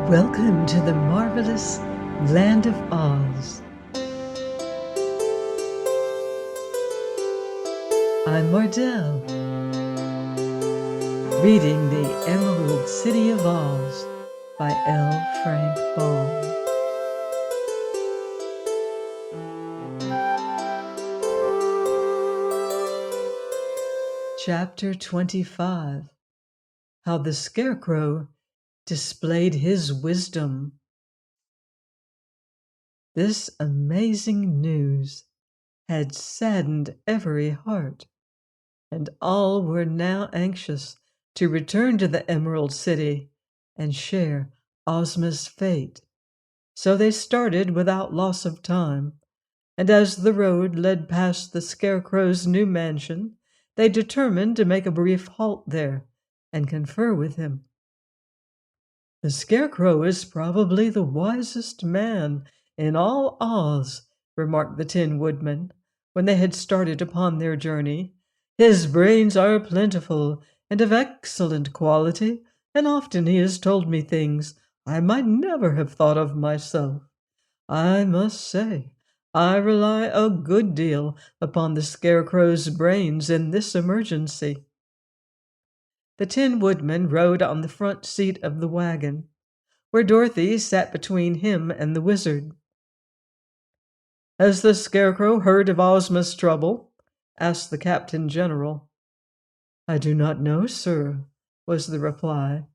Welcome to the marvelous Land of Oz. I'm Mardell, reading The Emerald City of Oz by L. Frank Baum. Chapter 25. How the Scarecrow Displayed His Wisdom. This amazing news had saddened every heart, and all were now anxious to return to the Emerald City and share Ozma's fate. So they started without loss of time, and as the road led past the Scarecrow's new mansion, they determined to make a brief halt there and confer with him. "The Scarecrow is probably the wisest man in all Oz," remarked the Tin Woodman, when they had started upon their journey. "His brains are plentiful and of excellent quality, and often he has told me things I might never have thought of myself. I must say, I rely a good deal upon the Scarecrow's brains in this emergency." The Tin Woodman rode on the front seat of the wagon, where Dorothy sat between him and the wizard. "Has the Scarecrow heard of Ozma's trouble?" asked the Captain General. "I do not know, sir," was the reply.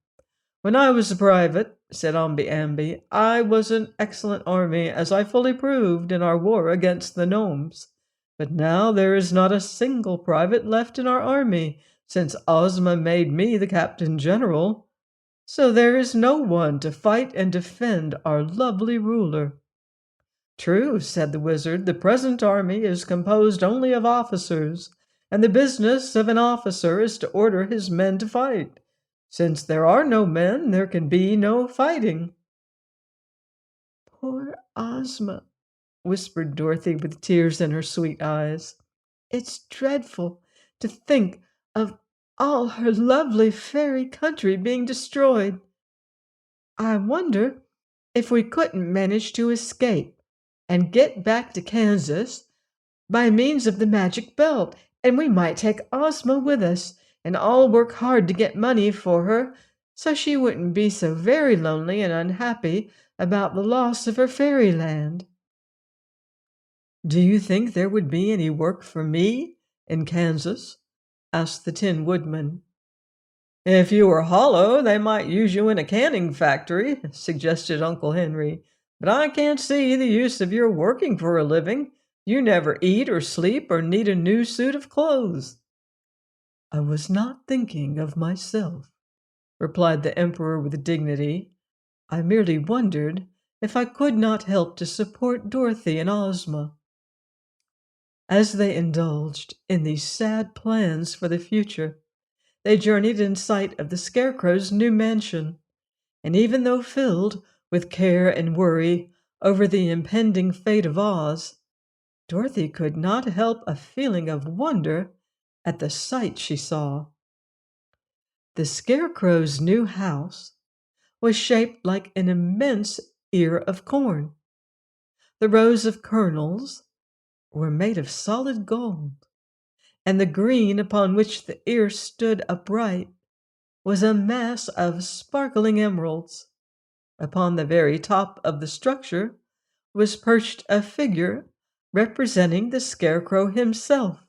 "When I was a private," said Omby Amby, "I was an excellent army, as I fully proved in our war against the gnomes. But now there is not a single private left in our army, since Ozma made me the Captain General. So there is no one to fight and defend our lovely ruler." "True," said the wizard, "the present army is composed only of officers, and the business of an officer is to order his men to fight. Since there are no men, there can be no fighting." "Poor Ozma," whispered Dorothy with tears in her sweet eyes. "It's dreadful to think of all her lovely fairy country being destroyed. I wonder if we couldn't manage to escape and get back to Kansas by means of the magic belt, and we might take Ozma with us and all work hard to get money for her, so she wouldn't be so very lonely and unhappy about the loss of her fairyland." "Do you think there would be any work for me in Kansas?" asked the Tin Woodman. "If you were hollow, they might use you in a canning factory," suggested Uncle Henry. "But I can't see the use of your working for a living. You never eat or sleep or need a new suit of clothes." "I was not thinking of myself," replied the Emperor with dignity. "I merely wondered if I could not help to support Dorothy and Ozma." As they indulged in these sad plans for the future, they journeyed in sight of the Scarecrow's new mansion, and even though filled with care and worry over the impending fate of Oz, Dorothy could not help a feeling of wonder at the sight she saw. The Scarecrow's new house was shaped like an immense ear of corn. The rows of kernels were made of solid gold, and the green upon which the ear stood upright was a mass of sparkling emeralds. Upon the very top of the structure was perched a figure representing the Scarecrow himself,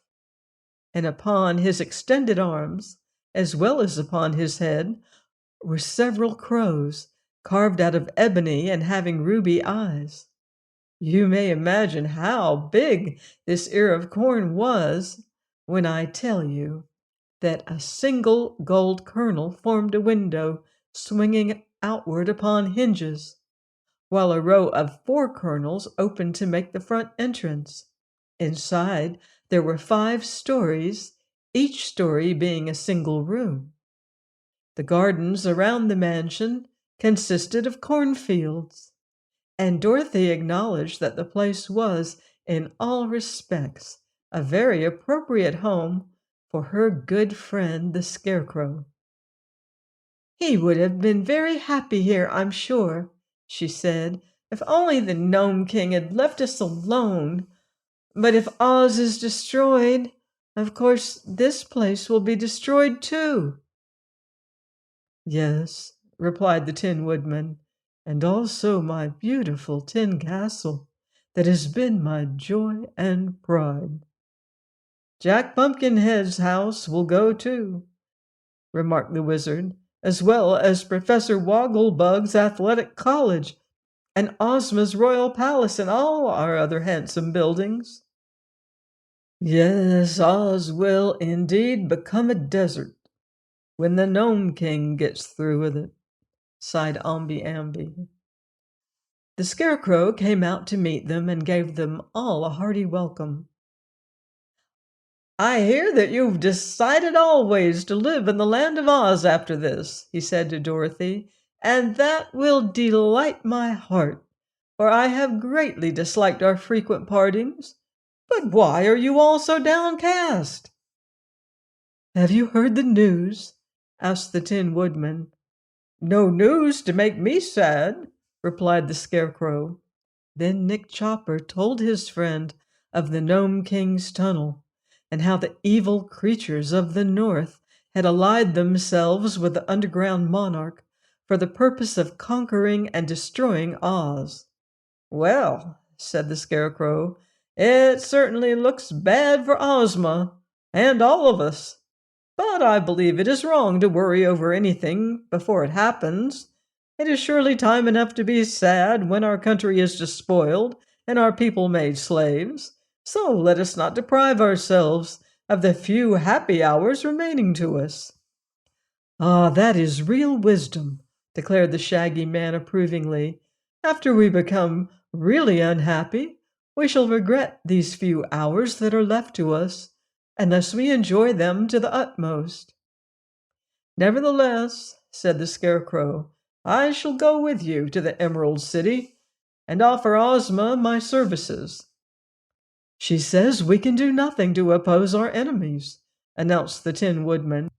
and upon his extended arms, as well as upon his head, were several crows carved out of ebony and having ruby eyes. You may imagine how big this ear of corn was when I tell you that a single gold kernel formed a window swinging outward upon hinges, while a row of 4 kernels opened to make the front entrance. Inside, there were 5 stories, each story being a single room. The gardens around the mansion consisted of cornfields, and Dorothy acknowledged that the place was, in all respects, a very appropriate home for her good friend the Scarecrow. He would have been very happy here, I'm sure, she said, if only the Gnome King had left us alone. But if Oz is destroyed, of course this place will be destroyed too. Yes, replied the Tin Woodman, and also my beautiful tin castle that has been my joy and pride. Jack Pumpkinhead's house will go too, remarked the wizard, as well as Professor Wogglebug's athletic college and Ozma's royal palace and all our other handsome buildings. Yes, Oz will indeed become a desert when the Gnome King gets through with it, sighed Omby Amby. The Scarecrow came out to meet them and gave them all a hearty welcome. I hear that you've decided always to live in the land of Oz after this, he said to Dorothy, and that will delight my heart, for I have greatly disliked our frequent partings. But why are you all so downcast? Have you heard the news? Asked the Tin Woodman. No news to make me sad, replied the Scarecrow. Then Nick Chopper told his friend of the Gnome King's tunnel, and how the evil creatures of the North had allied themselves with the underground monarch for the purpose of conquering and destroying Oz. Well, said the Scarecrow, it certainly looks bad for Ozma and all of us. But I believe it is wrong to worry over anything before it happens. It is surely time enough to be sad when our country is despoiled and our people made slaves. So let us not deprive ourselves of the few happy hours remaining to us. Ah, that is real wisdom, declared the Shaggy Man approvingly. After we become really unhappy, we shall regret these few hours that are left to us, unless we enjoy them to the utmost. Nevertheless, said the Scarecrow, I shall go with you to the Emerald City and offer Ozma my services. She says we can do nothing to oppose our enemies, announced the Tin Woodman.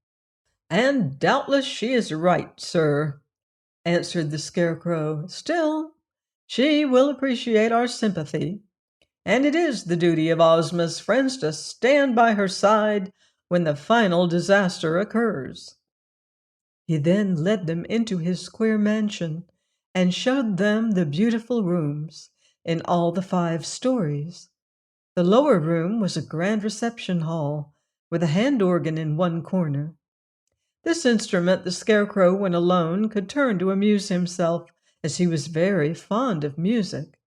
And doubtless she is right, sir, answered the Scarecrow. Still, she will appreciate our sympathy, and it is the duty of Ozma's friends to stand by her side when the final disaster occurs. He then led them into his square mansion and showed them the beautiful rooms in all the 5 stories. The lower room was a grand reception hall with a hand organ in one corner. This instrument the Scarecrow, when alone, could turn to amuse himself, as he was very fond of music.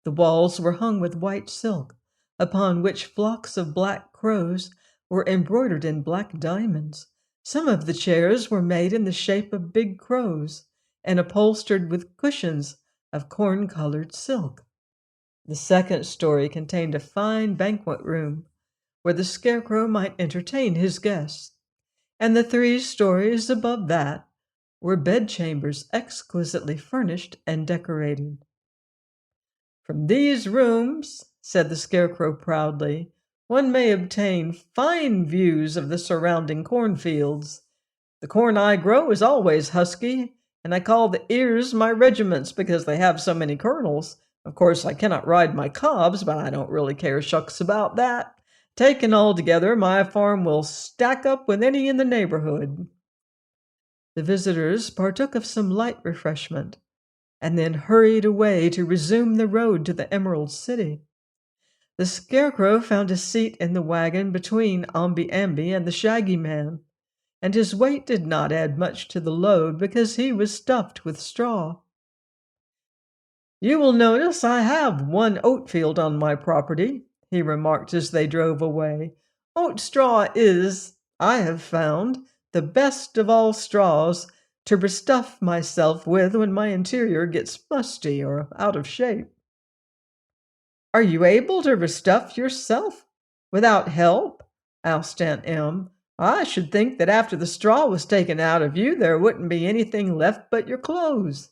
The walls were hung with white silk, upon which flocks of black crows were embroidered in black diamonds. Some of the chairs were made in the shape of big crows, and upholstered with cushions of corn-colored silk. The second story contained a fine banquet room, where the Scarecrow might entertain his guests, and the 3 stories above that were bedchambers exquisitely furnished and decorated. From these rooms, said the Scarecrow proudly, one may obtain fine views of the surrounding cornfields. The corn I grow is always husky, and I call the ears my regiments because they have so many kernels. Of course, I cannot ride my cobs, but I don't really care shucks about that. Taken all together, my farm will stack up with any in the neighborhood. The visitors partook of some light refreshment, and then hurried away to resume the road to the Emerald City. The Scarecrow found a seat in the wagon between Omby Amby and the Shaggy Man, and his weight did not add much to the load because he was stuffed with straw. You will notice I have 1 oat field on my property, he remarked as they drove away. Oat straw is, I have found, the best of all straws to restuff myself with when my interior gets musty or out of shape. Are you able to restuff yourself without help? Asked Aunt Em. I should think that after the straw was taken out of you, there wouldn't be anything left but your clothes.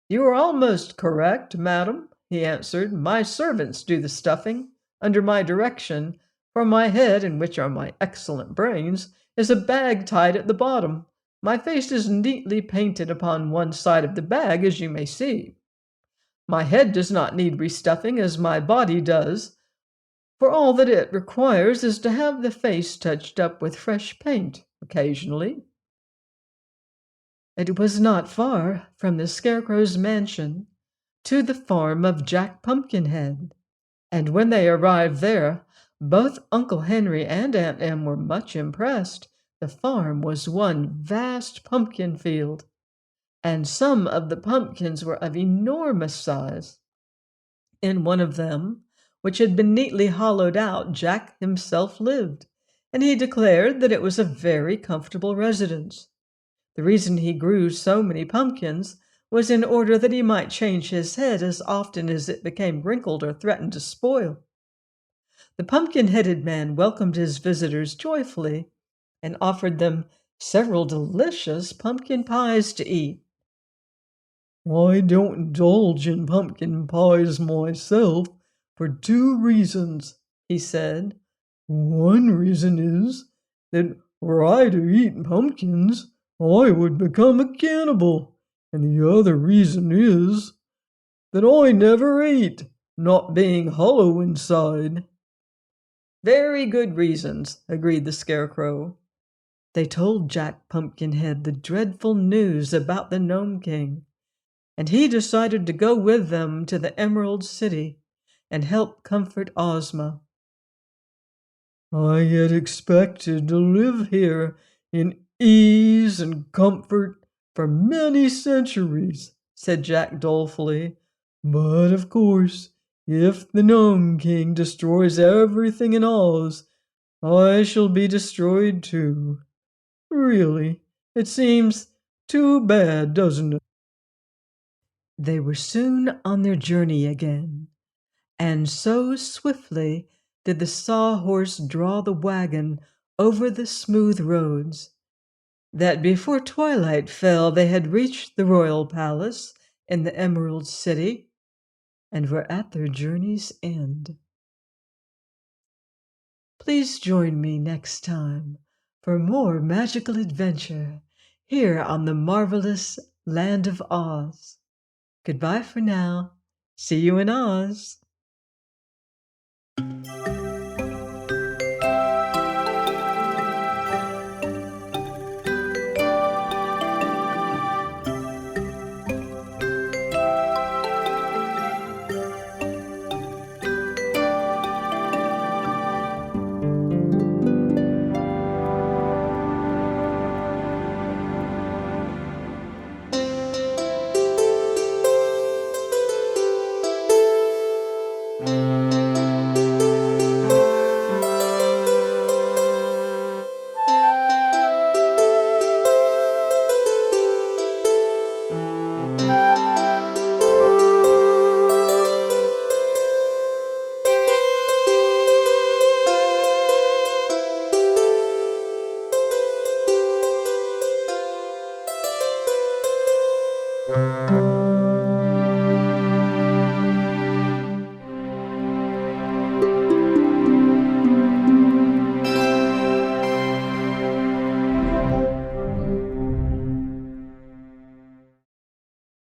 You are almost correct, madam, he answered. My servants do the stuffing, under my direction, for my head, in which are my excellent brains, is a bag tied at the bottom, My face is neatly painted upon one side of the bag, as you may see. My head does not need restuffing as my body does, for all that it requires is to have the face touched up with fresh paint occasionally. It was not far from the Scarecrow's mansion to the farm of Jack Pumpkinhead, and when they arrived there, both Uncle Henry and Aunt Em were much impressed. The farm was one vast pumpkin field, and some of the pumpkins were of enormous size. In one of them, which had been neatly hollowed out, Jack himself lived, and he declared that it was a very comfortable residence. The reason he grew so many pumpkins was in order that he might change his head as often as it became wrinkled or threatened to spoil. The pumpkin-headed man welcomed his visitors joyfully and offered them several delicious pumpkin pies to eat. "I don't indulge in pumpkin pies myself for two reasons," he said. "One reason is that were I to eat pumpkins, I would become a cannibal, and the other reason is that I never eat, not being hollow inside." "Very good reasons," agreed the Scarecrow. They told Jack Pumpkinhead the dreadful news about the Gnome King, and he decided to go with them to the Emerald City and help comfort Ozma. "I had expected to live here in ease and comfort for many centuries," said Jack dolefully. "But of course, if the Gnome King destroys everything in Oz, I shall be destroyed too. Really, it seems too bad, doesn't it?" They were soon on their journey again, and so swiftly did the Sawhorse draw the wagon over the smooth roads that before twilight fell they had reached the royal palace in the Emerald City and were at their journey's end. Please join me next time for more magical adventure here on the marvelous Land of Oz. Goodbye for now. See you in Oz.